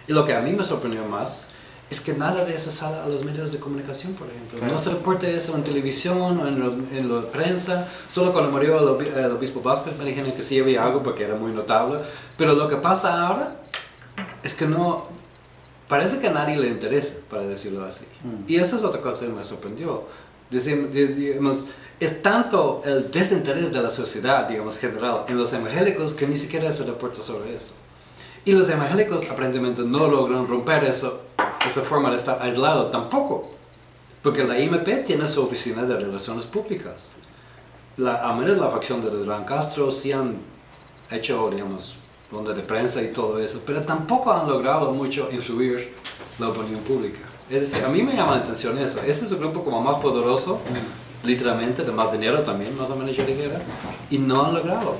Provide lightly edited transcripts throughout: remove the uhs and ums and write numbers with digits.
Y lo que a mí me sorprendió más es que nada de eso sale a los medios de comunicación, por ejemplo. Claro. No se reporta eso en televisión o en la prensa. Solo cuando murió el obispo Vázquez me dijeron que sí había algo porque era muy notable. Pero lo que pasa ahora es que no... Parece que a nadie le interesa, para decirlo así. Y esa es otra cosa que me sorprendió. Digamos, es tanto el desinterés de la sociedad, digamos, general, en los evangélicos que ni siquiera se reporta sobre eso. Y los evangélicos aparentemente no logran romper eso, esa forma de estar aislado tampoco. Porque la IMP tiene su oficina de relaciones públicas. A menos la facción de Adrián Castro sí han hecho, digamos, ronda de prensa y todo eso, pero tampoco han logrado mucho influir la opinión pública. Es decir, a mí me llama la atención eso. Ese es el grupo como más poderoso, literalmente, de más dinero también, más o menos yo dijera, y no han logrado.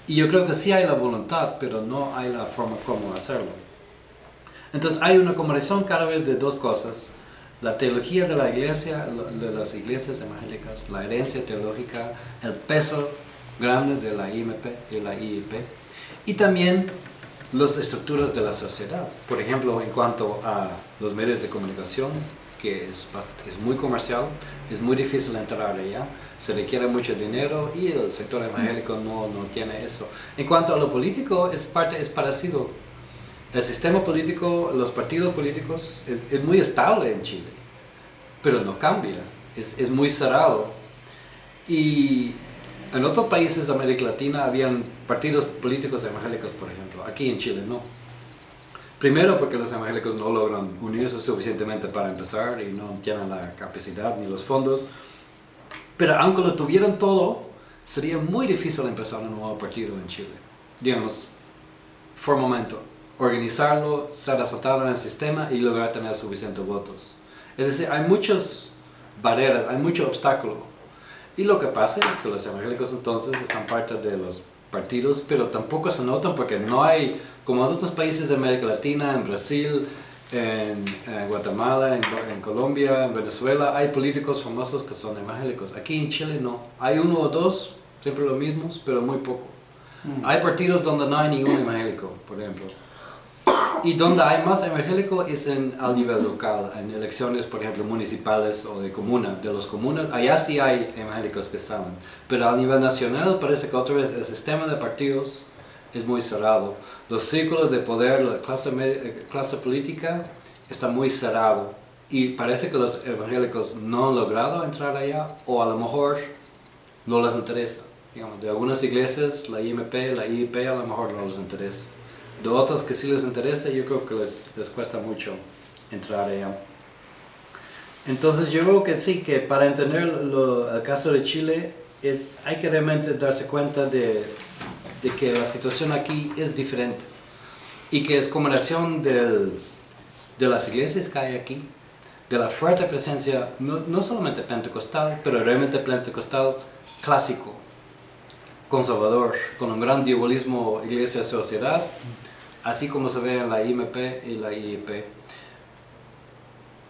Y yo creo que sí hay la voluntad, pero no hay la forma como hacerlo. Entonces hay una combinación cada vez de dos cosas. La teología de la iglesia, de las iglesias evangélicas, la herencia teológica, el peso grande de la IMP y la IIP, y también las estructuras de la sociedad. Por ejemplo, en cuanto a los medios de comunicación, que es muy comercial, es muy difícil entrar allá, se requiere mucho dinero y el sector evangélico no tiene eso. En cuanto a lo político, es parecido. El sistema político, los partidos políticos, es muy estable en Chile, pero no cambia, es muy cerrado. Y en otros países de América Latina habían partidos políticos evangélicos, por ejemplo. Aquí en Chile no. Primero porque los evangélicos no logran unirse suficientemente para empezar y no tienen la capacidad ni los fondos. Pero aunque lo tuvieran todo, sería muy difícil empezar un nuevo partido en Chile. Digamos, por momento, organizarlo, ser aceptado en el sistema y lograr tener suficientes votos. Es decir, hay muchas barreras, hay mucho obstáculo. Y lo que pasa es que los evangélicos entonces están parte de los partidos, pero tampoco se notan porque no hay, como en otros países de América Latina, en Brasil, en Guatemala, en Colombia, en Venezuela, hay políticos famosos que son evangélicos. Aquí en Chile no. Hay uno o dos, siempre los mismos, pero muy poco. Hay partidos donde no hay ningún evangélico, por ejemplo. Y donde hay más evangélico es al nivel local, en elecciones, por ejemplo, municipales o de comuna, de los comunas, allá sí hay evangélicos que están. Pero a nivel nacional parece que otra vez el sistema de partidos es muy cerrado. Los círculos de poder, la clase política está muy cerrado. Y parece que los evangélicos no han logrado entrar allá, o a lo mejor no les interesa. Digamos, de algunas iglesias, la IMP, la IIP a lo mejor no les interesa. De otros que sí les interesa, yo creo que les cuesta mucho entrar allá. Entonces yo creo que sí, que para entender el caso de Chile, hay que realmente darse cuenta de que la situación aquí es diferente. Y que es combinación de las iglesias que hay aquí, de la fuerte presencia, no solamente pentecostal, pero realmente pentecostal clásico, conservador, con un gran dualismo iglesia-sociedad, así como se ve en la IMP y la IIP.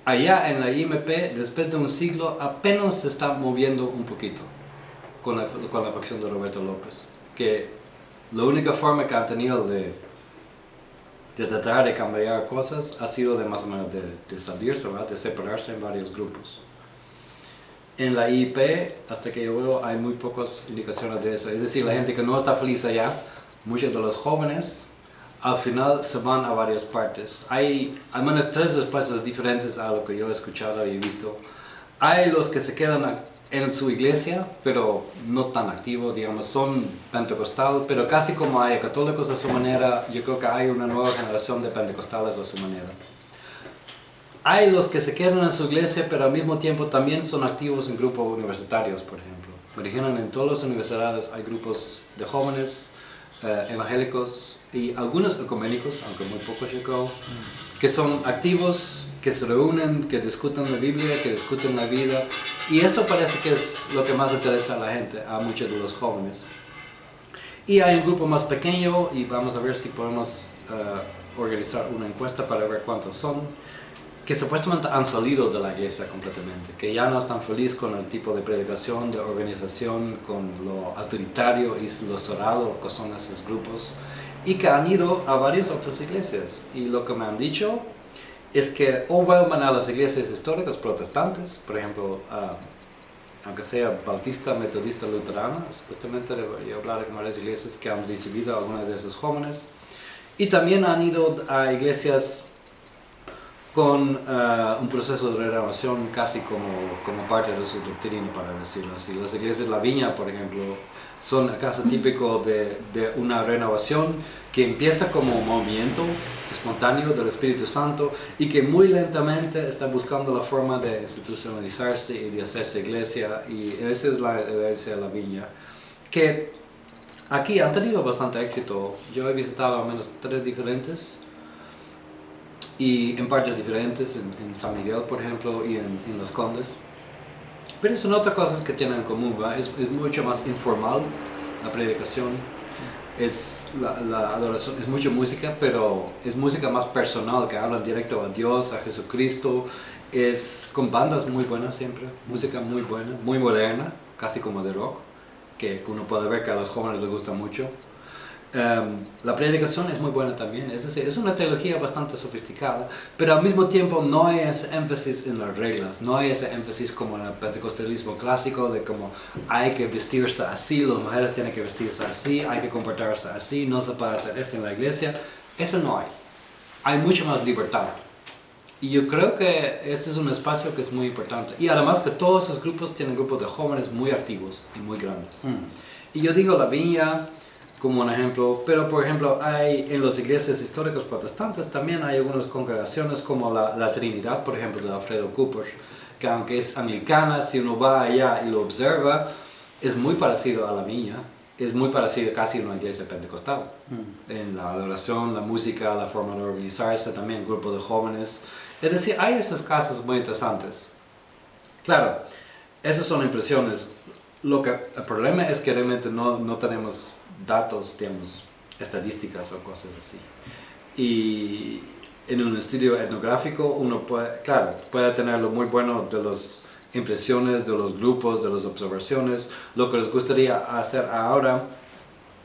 Allá en la IMP, después de un siglo, apenas se está moviendo un poquito con la facción de Roberto López, que la única forma que han tenido de tratar de cambiar cosas ha sido de más o menos de salirse, ¿verdad? De separarse en varios grupos. En la IIP, hasta que yo veo, hay muy pocas indicaciones de eso. Es decir, la gente que no está feliz allá, muchos de los jóvenes, al final se van a varias partes. Hay al menos 3 respuestas diferentes a lo que yo he escuchado y visto. Hay los que se quedan en su iglesia, pero no tan activos, digamos, son pentecostal, pero casi como hay católicos a su manera, yo creo que hay una nueva generación de pentecostales a su manera. Hay los que se quedan en su iglesia, pero al mismo tiempo también son activos en grupos universitarios, por ejemplo. Me dijeron, en todas las universidades hay grupos de jóvenes evangélicos y algunos ecuménicos, aunque muy pocos yo creo, que son activos, que se reúnen, que discuten la Biblia, que discuten la vida. Y esto parece que es lo que más interesa a la gente, a muchos de los jóvenes. Y hay un grupo más pequeño y vamos a ver si podemos organizar una encuesta para ver cuántos son, que supuestamente han salido de la iglesia completamente, que ya no están felices con el tipo de predicación, de organización, con lo autoritario y lo cerrado que son esos grupos. y que han ido a varias otras iglesias. Y lo que me han dicho es que o vuelvan a las iglesias históricas protestantes, por ejemplo, aunque sea bautista, metodista, luterana, supuestamente debería hablar con varias iglesias que han recibido a algunos de esos jóvenes. Y también han ido a iglesias con un proceso de renovación casi como parte de su doctrina, para decirlo así. Las iglesias La Viña, por ejemplo, son el caso típico de una renovación que empieza como un movimiento espontáneo del Espíritu Santo y que muy lentamente está buscando la forma de institucionalizarse y de hacerse iglesia, y esa es la iglesia de La Viña, que aquí han tenido bastante éxito. Yo he visitado al menos 3 diferentes, y en partes diferentes, en San Miguel, por ejemplo, y en Los Condes. Pero son otras cosas que tienen en común, ¿va? Es mucho más informal la predicación, la adoración, es mucha música, pero es música más personal, que hablan directo a Dios, a Jesucristo, es con bandas muy buenas siempre, música muy buena, muy moderna, casi como de rock, que uno puede ver que a los jóvenes les gusta mucho. La predicación es muy buena también, es decir, es una teología bastante sofisticada, pero al mismo tiempo no hay ese énfasis en las reglas, no hay ese énfasis como en el pentecostalismo clásico de como hay que vestirse así, las mujeres tienen que vestirse así, hay que comportarse así, no se puede hacer esto en la iglesia. Eso no hay mucho más libertad. Y yo creo que este es un espacio que es muy importante. Y además que todos esos grupos tienen grupos de jóvenes muy activos y muy grandes. Y yo digo La Viña como un ejemplo, pero por ejemplo hay en las iglesias históricas protestantes también hay algunas congregaciones como la Trinidad, por ejemplo, de Alfredo Cooper, que aunque es anglicana, si uno va allá y lo observa, es muy parecido a La Viña, es muy parecido casi a una iglesia pentecostal, en la adoración, la música, la forma de organizarse, también grupo de jóvenes. Es decir, hay esos casos muy interesantes. Claro, esas son impresiones. El problema es que realmente no tenemos datos, digamos, estadísticas o cosas así. Y en un estudio etnográfico uno puede tener lo muy bueno de las impresiones, de los grupos, de las observaciones. Lo que les gustaría hacer ahora,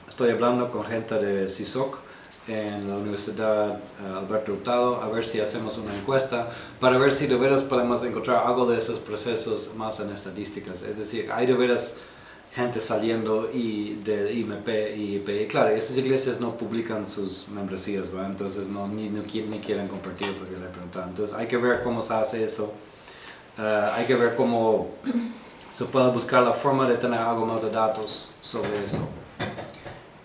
estoy hablando con gente de CISOC en la Universidad Alberto Hurtado, a ver si hacemos una encuesta para ver si de veras podemos encontrar algo de esos procesos más en estadísticas. Es decir, hay de veras gente saliendo de IMP y IPI. Claro, esas iglesias no publican sus membresías, ¿verdad? Entonces ni quieren compartir lo que le preguntan. Entonces hay que ver cómo se hace eso. Hay que ver cómo se puede buscar la forma de tener algo más de datos sobre eso.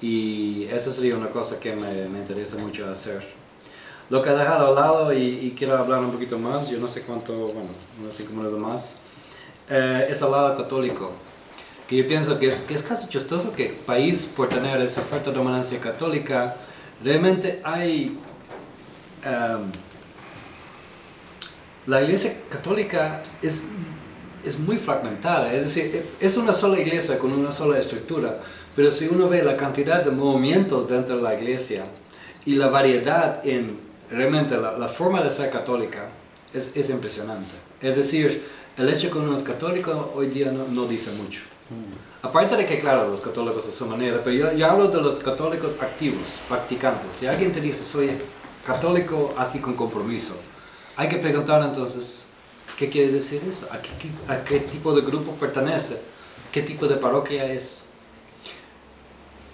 Y eso sería una cosa que me interesa mucho hacer. Lo que he dejado al lado y quiero hablar un poquito más, yo no sé cuánto, bueno, unos 5 minutos más, es el lado católico. Que yo pienso que es casi chistoso que el país, por tener esa fuerte dominancia católica, realmente hay... la iglesia católica es muy fragmentada, es decir, es una sola iglesia con una sola estructura, pero si uno ve la cantidad de movimientos dentro de la iglesia y la variedad en realmente la forma de ser católica, es impresionante. Es decir, el hecho que uno es católico hoy día no dice mucho. Aparte de que, claro, los católicos a su manera, pero yo hablo de los católicos activos, practicantes. Si alguien te dice, soy católico así con compromiso, hay que preguntar entonces, ¿qué quiere decir eso? ¿A qué tipo de grupo pertenece? ¿Qué tipo de parroquia es?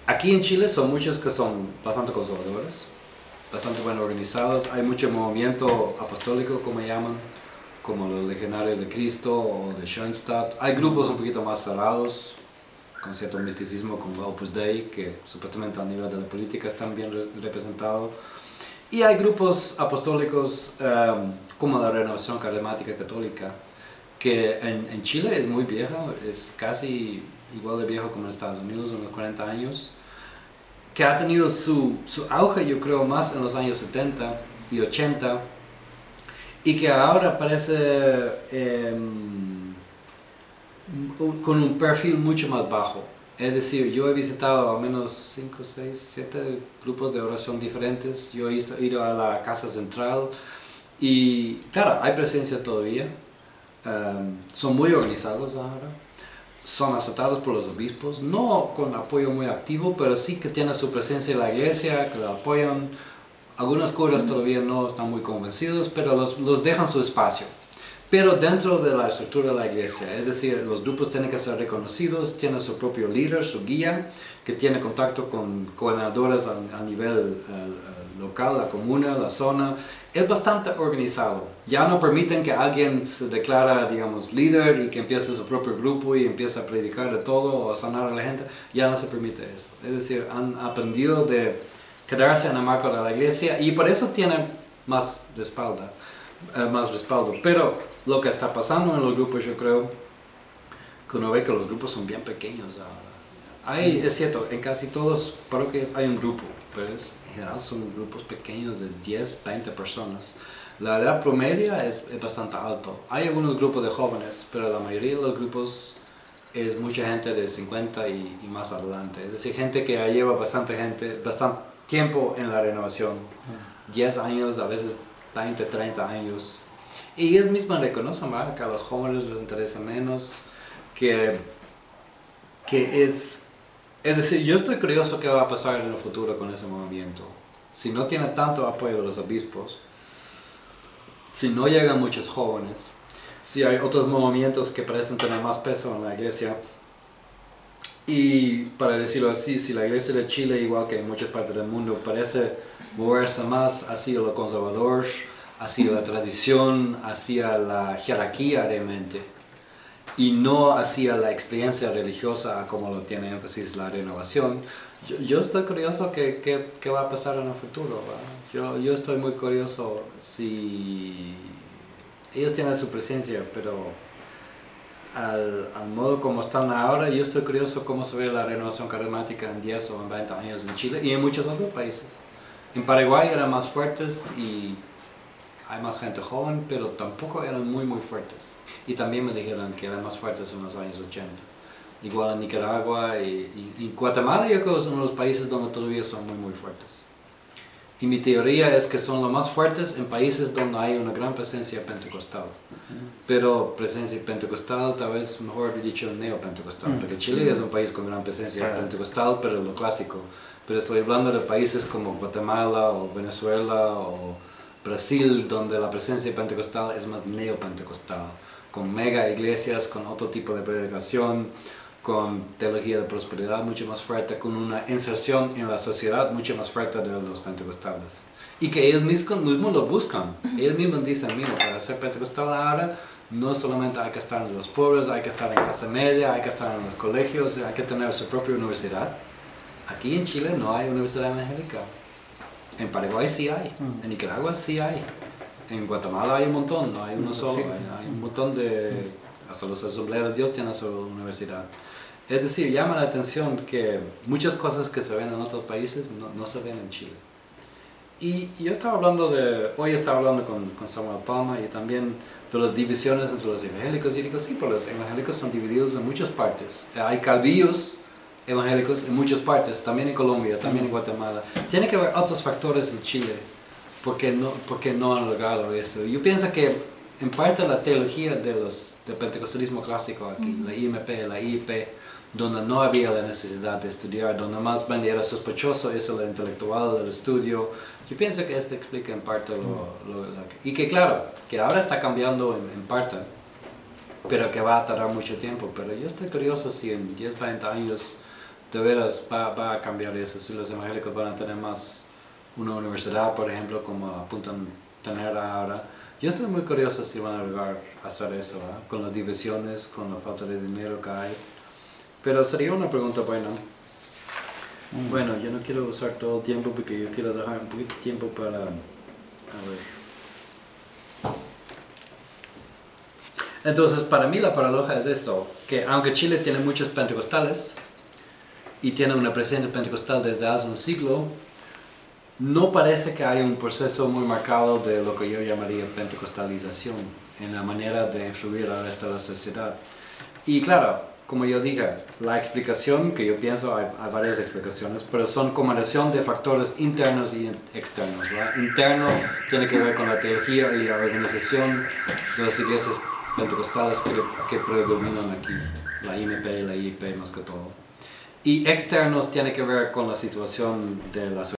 Aquí en Chile son muchos que son bastante conservadores, bastante bien organizados. Hay mucho movimiento apostólico, como llaman, como los Legionarios de Cristo o de Schoenstatt. Hay grupos un poquito más cerrados, con cierto misticismo, como Opus Dei, que supuestamente a nivel de la política están bien representados. Y hay grupos apostólicos como la Renovación Carismática Católica, que en Chile es muy vieja, es casi igual de viejo como en Estados Unidos, unos 40 años, que ha tenido su auge, yo creo, más en los años 70 y 80, y que ahora parece con un perfil mucho más bajo. Es decir, yo he visitado al menos 5, 6, 7 grupos de oración diferentes. Yo he ido a la Casa Central y, claro, hay presencia todavía. Son muy organizados ahora, son aceptados por los obispos, no con apoyo muy activo, pero sí que tienen su presencia en la iglesia, que lo apoyan. Algunos curas todavía no están muy convencidos, pero los dejan su espacio. Pero dentro de la estructura de la iglesia, es decir, los grupos tienen que ser reconocidos, tienen su propio líder, su guía, que tiene contacto con coordinadores a nivel local, la comuna, la zona. Es bastante organizado. Ya no permiten que alguien se declara, digamos, líder y que empiece su propio grupo y empiece a predicar de todo o a sanar a la gente. Ya no se permite eso. Es decir, han aprendido de quedarse en el marco de la iglesia y por eso tienen más respaldo. Pero lo que está pasando en los grupos, yo creo que uno ve que los grupos son bien pequeños ahora. Es cierto, en casi todas parroquias hay un grupo, pero en general son grupos pequeños de 10, 20 personas. La edad promedia es bastante alto. Hay algunos grupos de jóvenes, pero la mayoría de los grupos es mucha gente de 50 y más adelante. Es decir, gente que ya lleva bastante tiempo en la renovación. 10 años, a veces 20, 30 años. Y ellos mismos reconocen, ¿verdad?, que a los jóvenes les interesa menos, es decir, yo estoy curioso qué va a pasar en el futuro con ese movimiento. Si no tiene tanto apoyo de los obispos, si no llegan muchos jóvenes, si hay otros movimientos que parecen tener más peso en la iglesia, y para decirlo así, si la iglesia de Chile, igual que en muchas partes del mundo, parece moverse más hacia lo conservador, hacia la tradición, hacia la jerarquía realmente, y no hacia la experiencia religiosa como lo tiene énfasis la renovación, yo estoy curioso qué va a pasar en el futuro, ¿verdad? Yo estoy muy curioso si ellos tienen su presencia, pero al modo como están ahora, yo estoy curioso cómo se ve la renovación carismática en 10 o en 20 años en Chile y en muchos otros países. En Paraguay eran más fuertes y hay más gente joven, pero tampoco eran muy fuertes. Y también me dijeron que eran más fuertes en los años 80. Igual en Nicaragua y Guatemala, yo creo que son los países donde todavía son muy fuertes. Y mi teoría es que son los más fuertes en países donde hay una gran presencia pentecostal. Pero presencia pentecostal, tal vez mejor dicho neopentecostal, porque Chile es un país con gran presencia pentecostal, pero lo clásico. Pero estoy hablando de países como Guatemala o Venezuela o Brasil, donde la presencia pentecostal es más neopentecostal, con mega iglesias, con otro tipo de predicación, con teología de prosperidad mucho más fuerte, con una inserción en la sociedad mucho más fuerte de los pentecostales. Y que ellos mismos lo buscan. Ellos mismos dicen, mira, para ser pentecostal ahora, no solamente hay que estar en los pobres, hay que estar en clase media, hay que estar en los colegios, hay que tener su propia universidad. Aquí en Chile no hay universidad evangélica. En Paraguay sí hay, en Nicaragua sí hay. En Guatemala hay un montón, no hay uno solo, hay un montón de... Hasta los Asambleas de Dios tienen su universidad. Es decir, llama la atención que muchas cosas que se ven en otros países no se ven en Chile. Y yo hoy estaba hablando con Samuel Palma y también de las divisiones entre los evangélicos. Y digo, sí, pero los evangélicos son divididos en muchas partes. Hay caudillos evangélicos en muchas partes, también en Colombia, también en Guatemala. Tiene que haber otros factores en Chile porque no han logrado esto. Yo pienso que en parte la teología del pentecostalismo clásico aquí, la IMP, la IIP, donde no había la necesidad de estudiar, donde más bien era sospechoso eso, lo intelectual, el estudio. Yo pienso que esto explica en parte y que claro, que ahora está cambiando en parte, pero que va a tardar mucho tiempo. Pero yo estoy curioso si en 10, 20 años de veras va a cambiar eso, si los evangélicos van a tener más una universidad, por ejemplo, como apuntan tener ahora. Yo estoy muy curioso si van a llegar a hacer eso, con las divisiones, con la falta de dinero que hay. Pero sería una pregunta buena. Bueno, yo no quiero usar todo el tiempo porque yo quiero dejar un poquito de tiempo para... A ver. Entonces, para mí la paradoja es esto, que aunque Chile tiene muchos pentecostales y tiene una presencia pentecostal desde hace un siglo, no parece que haya un proceso muy marcado de lo que yo llamaría pentecostalización en la manera de influir al resto de la sociedad. Y claro, como yo dije, la explicación que yo pienso, hay varias explicaciones, pero son combinación de factores internos y externos, ¿verdad? Interno tiene que ver con la teología y la organización de las iglesias pentecostales que predominan aquí, la IMP, la IIP más que todo. Y externos tiene que ver con la situación de las